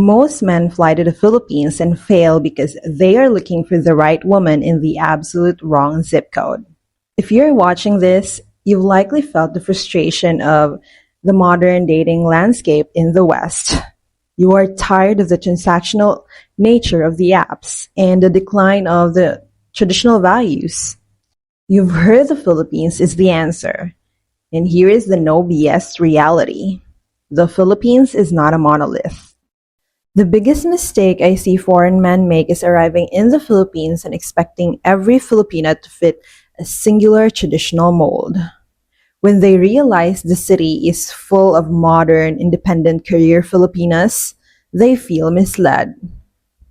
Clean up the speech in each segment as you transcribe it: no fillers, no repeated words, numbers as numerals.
Most men fly to the Philippines and fail because they are looking for the right woman in the absolute wrong zip code. If you're watching this, you've likely felt the frustration of the modern dating landscape in the West. You are tired of the transactional nature of the apps and the decline of the traditional values. You've heard the Philippines is the answer, and here is the no BS reality. The Philippines is not a monolith. The biggest mistake I see foreign men make is arriving in the Philippines and expecting every Filipina to fit a singular traditional mold. When they realize the city is full of modern, independent career Filipinas, they feel misled.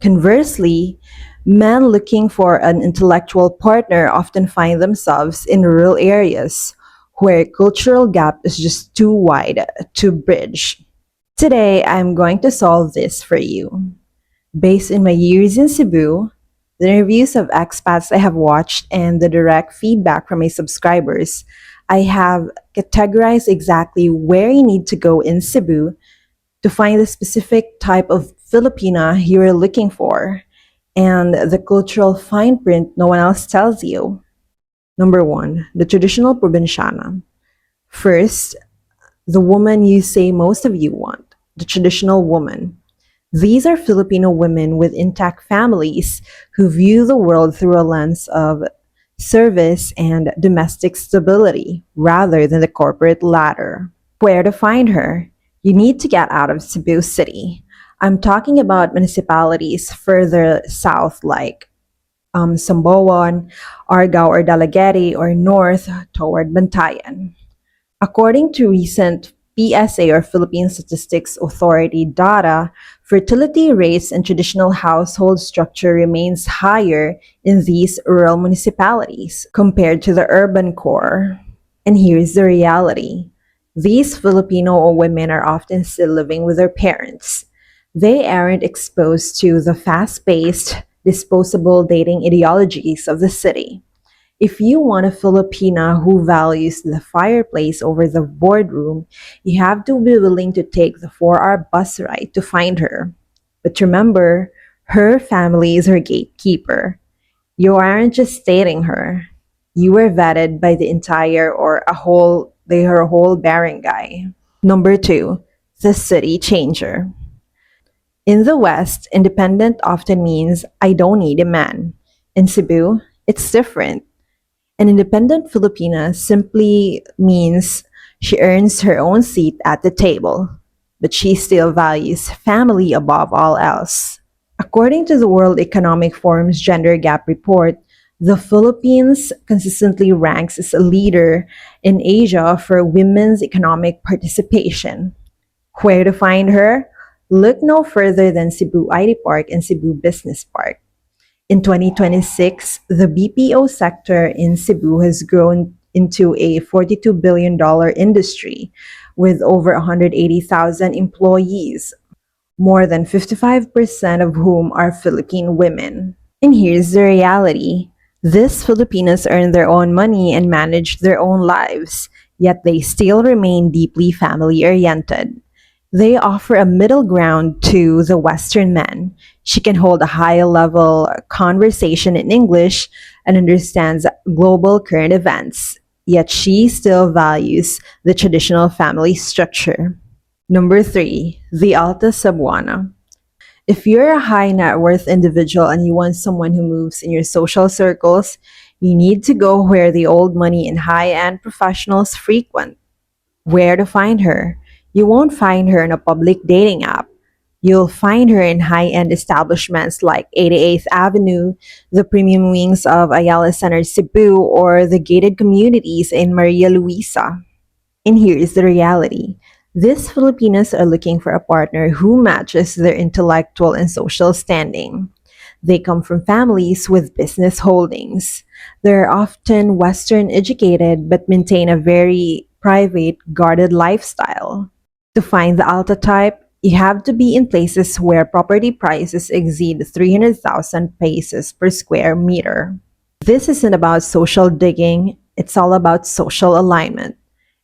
Conversely, men looking for an intellectual partner often find themselves in rural areas where cultural gap is just too wide to bridge. Today, I'm going to solve this for you. Based on my years in Cebu, the reviews of expats I have watched, and the direct feedback from my subscribers, I have categorized exactly where you need to go in Cebu to find the specific type of Filipina you are looking for and the cultural fine print no one else tells you. Number one, the traditional provinciana. First, the woman you say most of you want, the traditional woman. These are Filipino women with intact families who view the world through a lens of service and domestic stability rather than the corporate ladder. Where to find her? You need to get out of Cebu City. I'm talking about municipalities further south like Samboan, Argao or Dalagete, or north toward Bantayan. According to recent PSA or Philippine Statistics Authority data, fertility rates and traditional household structure remains higher in these rural municipalities compared to the urban core. And here's the reality. These Filipino women are often still living with their parents. They aren't exposed to the fast-paced, disposable dating ideologies of the city. If you want a Filipina who values the fireplace over the boardroom, you have to be willing to take the 4-hour bus ride to find her. But remember, her family is her gatekeeper. You aren't just dating her. You were vetted by the entire or her whole barangay. Number two, the city changer. In the West, independent often means I don't need a man. In Cebu, it's different. An independent Filipina simply means she earns her own seat at the table, but she still values family above all else. According to the World Economic Forum's Gender Gap Report, the Philippines consistently ranks as a leader in Asia for women's economic participation. Where to find her? Look no further than Cebu IT Park and Cebu Business Park. In 2026, the BPO sector in Cebu has grown into a $42 billion industry with over 180,000 employees, more than 55% of whom are Philippine women. And here's the reality. These Filipinas earn their own money and manage their own lives, yet they still remain deeply family-oriented. They offer a middle ground to the Western men. She can hold a high-level conversation in English and understands global current events, yet she still values the traditional family structure. Number three, the Alta Sabana. If you're a high net worth individual and you want someone who moves in your social circles, you need to go where the old money and high-end professionals frequent. Where to find her? You won't find her in a public dating app. You'll find her in high-end establishments like 88th Avenue, the premium wings of Ayala Center Cebu, or the gated communities in Maria Luisa. And here is the reality. These Filipinos are looking for a partner who matches their intellectual and social standing. They come from families with business holdings. They're often Western educated but maintain a very private, guarded lifestyle. To find the Alta type, you have to be in places where property prices exceed 300,000 pesos per square meter. This isn't about social digging, it's all about social alignment.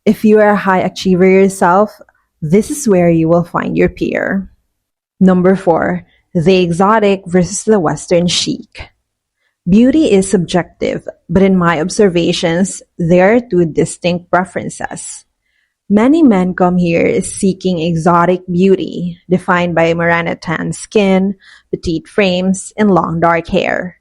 If you are a high achiever yourself, this is where you will find your peer. Number 4, the exotic versus the Western chic. Beauty is subjective, but in my observations, there are two distinct preferences. Many men come here seeking exotic beauty, defined by Morana tan skin, petite frames, and long dark hair.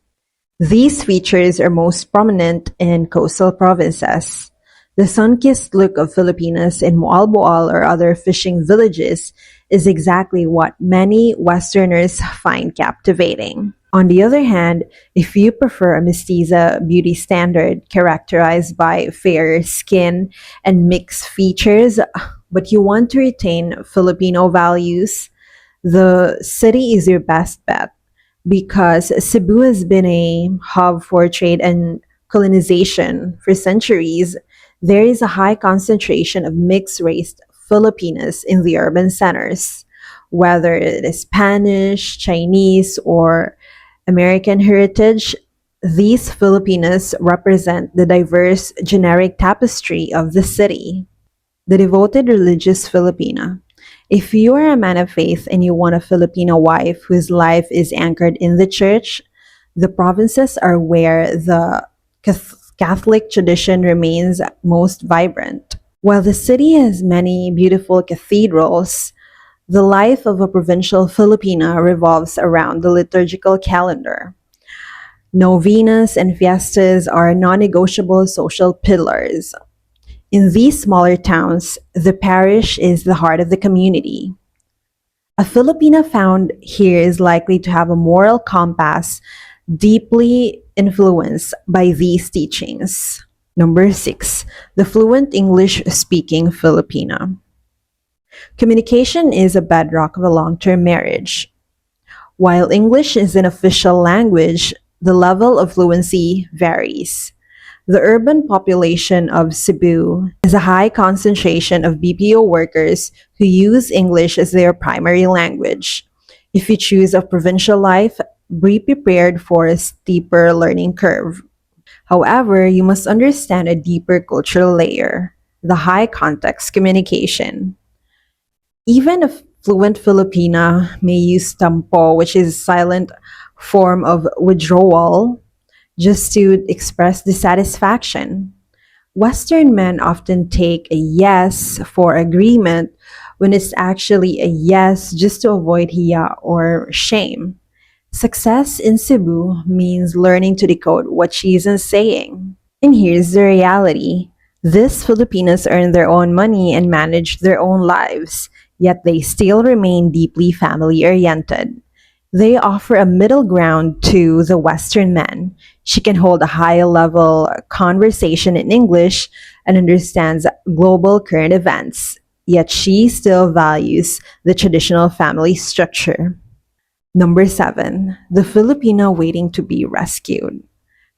These features are most prominent in coastal provinces. The sun-kissed look of Filipinas in Moalboal or other fishing villages is exactly what many Westerners find captivating. On the other hand, if you prefer a mestiza beauty standard characterized by fairer skin and mixed features, but you want to retain Filipino values, the city is your best bet because Cebu has been a hub for trade and colonization for centuries. There is a high concentration of mixed race Filipinos in the urban centers, whether it is Spanish, Chinese, or American heritage. These Filipinos represent the diverse generic tapestry of the city. The devoted religious Filipina. If you are a man of faith and you want a Filipino wife whose life is anchored in the church, the provinces are where the Catholic tradition remains most vibrant. While the city has many beautiful cathedrals, the life of a provincial Filipina revolves around the liturgical calendar. Novenas and fiestas are non-negotiable social pillars. In these smaller towns, the parish is the heart of the community. A Filipina found here is likely to have a moral compass deeply influenced by these teachings. Number 6, the fluent English-speaking Filipina. Communication is a bedrock of a long-term marriage. While English is an official language, the level of fluency varies. The urban population of Cebu has a high concentration of BPO workers who use English as their primary language. If you choose a provincial life, be prepared for a steeper learning curve. However, you must understand a deeper cultural layer, the high context communication. Even a fluent Filipina may use tampo, which is a silent form of withdrawal, just to express dissatisfaction. Western men often take a yes for agreement when it's actually a yes just to avoid hiya or shame. Success in Cebu means learning to decode what she isn't saying. And here's the reality. These Filipinos earn their own money and manage their own lives, yet they still remain deeply family oriented. They offer a middle ground to the Western men. She can hold a high level conversation in English and understands global current events, yet she still values the traditional family structure. Number 7, the Filipino waiting to be rescued.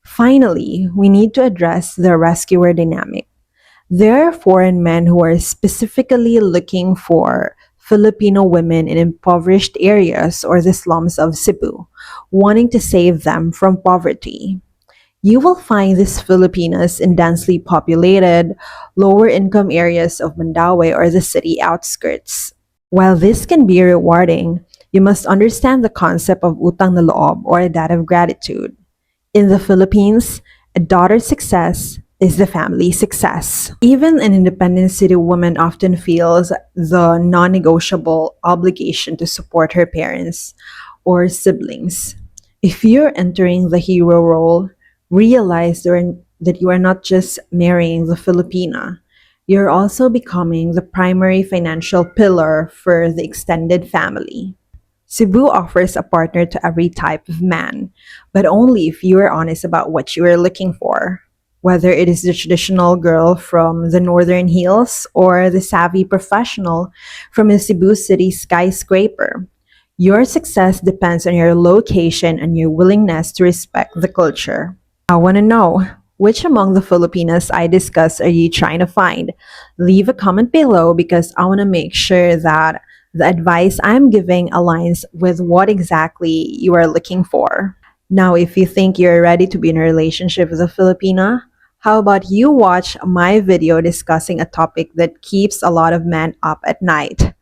Finally, we need to address the rescuer dynamic. There are foreign men who are specifically looking for Filipino women in impoverished areas or the slums of Cebu, wanting to save them from poverty. You will find these Filipinas in densely populated, lower income areas of Mandaue or the city outskirts. While this can be rewarding, you must understand the concept of utang na loob or a debt of gratitude. In the Philippines, a daughter's success is the family's success. Even an independent city woman often feels the non-negotiable obligation to support her parents or siblings. If you're entering the hero role, realize that you are not just marrying the Filipina, you're also becoming the primary financial pillar for the extended family. Cebu offers a partner to every type of man, but only if you are honest about what you are looking for. Whether it is the traditional girl from the northern hills or the savvy professional from a Cebu City skyscraper, your success depends on your location and your willingness to respect the culture. I want to know, which among the Filipinas I discussed are you trying to find? Leave a comment below because I want to make sure that the advice I'm giving aligns with what exactly you are looking for. Now, if you think you're ready to be in a relationship with a Filipina, how about you watch my video discussing a topic that keeps a lot of men up at night?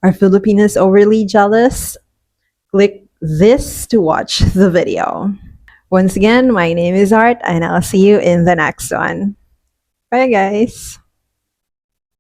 Are Filipinas overly jealous? click this to watch the video. Once again, my name is Art, and I'll see you in the next one. Bye, guys.